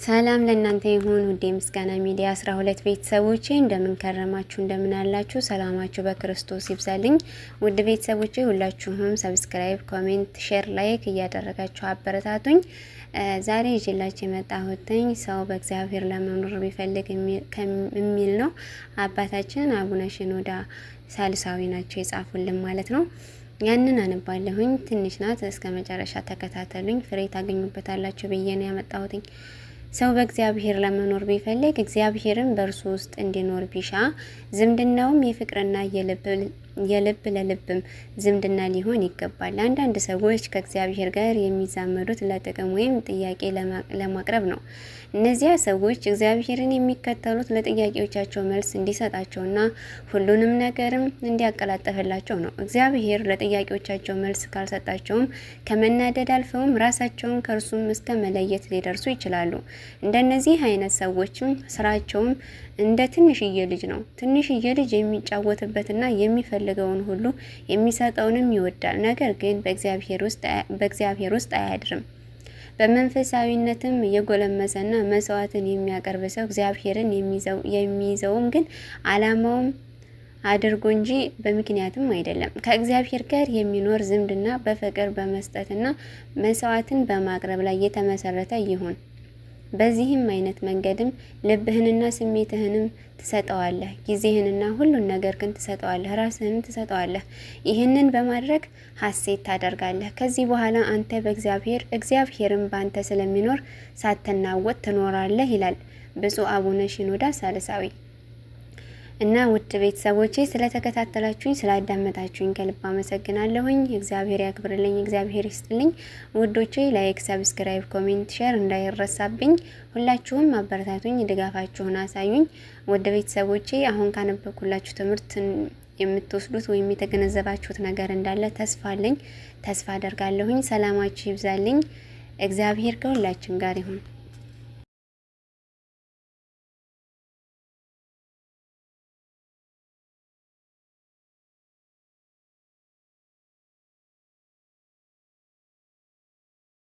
ሰላም ለእናንተ ይሁን ውዴ ምስጋና ሚዲያ 12 ቤተሰቦቼ እንደምን ከረማችሁ እንደምን አላችሁ ሰላማችሁ በክርስቶስ ይብዛልኝ። ውድ ቤተሰቦቼ ሁላችሁም ሰብስክራይብ፣ ኮሜንት፣ ሼር፣ ላይክ እያደረጋችሁ አበረታቱኝ። ዛሬ ይዤላችሁ የመጣሁትኝ ሰው በእግዚአብሔር ለመኖር ቢፈልግ የሚል ነው። አባታችን አቡነ ሽኖዳ ሳልሳዊ ናቸው የጻፉልን ማለት ነው። ያንን አነባለሁኝ። ትንሽ ናት፣ እስከ መጨረሻ ተከታተሉኝ፣ ፍሬ ታገኙበታላችሁ ብዬ ነው ያመጣሁትኝ። ሰው በእግዚአብሔር ለመኖር ቢፈልግ እግዚአብሔርን በእርሱ ውስጥ እንዲኖር ቢሻ ዝምድናውም የፍቅርና የልብ ለልብም ዝምድና ሊሆን ይገባል። አንዳንድ ሰዎች ከእግዚአብሔር ጋር የሚዛመዱት ለጥቅም ወይም ጥያቄ ለማቅረብ ነው። እነዚያ ሰዎች እግዚአብሔርን የሚከተሉት ለጥያቄዎቻቸው መልስ እንዲሰጣቸውና ሁሉንም ነገርም እንዲያቀላጠፍላቸው ነው። እግዚአብሔር ለጥያቄዎቻቸው መልስ ካልሰጣቸውም ከመናደድ አልፈውም ራሳቸውን ከእርሱም እስከ መለየት ሊደርሱ ይችላሉ። እንደነዚህ አይነት ሰዎችም ስራቸውም እንደ ትንሽዬ ልጅ ነው። ትንሽዬ ልጅ የሚጫወትበትና የሚፈልገውን ሁሉ የሚሰጠውንም ይወዳል። ነገር ግን በእግዚአብሔር ውስጥ አያድርም። በመንፈሳዊነትም የጎለመሰና መስዋዕትን የሚያቀርብ ሰው እግዚአብሔርን የሚይዘውም ግን ዓላማውም አድርጎ እንጂ በምክንያትም አይደለም። ከእግዚአብሔር ጋር የሚኖር ዝምድና በፍቅር በመስጠትና መስዋዕትን በማቅረብ ላይ የተመሰረተ ይሁን። በዚህም አይነት መንገድም ልብህንና ስሜትህንም ትሰጠዋለህ፣ ጊዜህንና ሁሉን ነገር ግን ትሰጠዋለህ፣ ራስህንም ትሰጠዋለህ። ይህንን በማድረግ ሐሴት ታደርጋለህ። ከዚህ በኋላ አንተ እግዚአብሔርም በአንተ ስለሚኖር ሳትናወጥ ትኖራለህ ይላል ብፁዕ አቡነ ሽኖዳ ሳልሳዊ። እና ውድ ቤተሰቦቼ ስለተከታተላችሁኝ ስላዳመጣችሁኝ ከልብ አመሰግናለሁኝ። እግዚአብሔር ያክብርልኝ፣ እግዚአብሔር ይስጥልኝ። ውዶቼ ላይክ፣ ሰብስክራይብ፣ ኮሜንት፣ ሼር እንዳይረሳብኝ። ሁላችሁም አበረታቱኝ፣ ድጋፋችሁን አሳዩኝ። ውድ ቤተሰቦቼ አሁን ካነበብኩላችሁ ትምህርት የምትወስዱት ወይም የተገነዘባችሁት ነገር እንዳለ ተስፋ አለኝ፣ ተስፋ አደርጋለሁኝ። ሰላማችሁ ይብዛልኝ። እግዚአብሔር ከሁላችን ጋር ይሁን።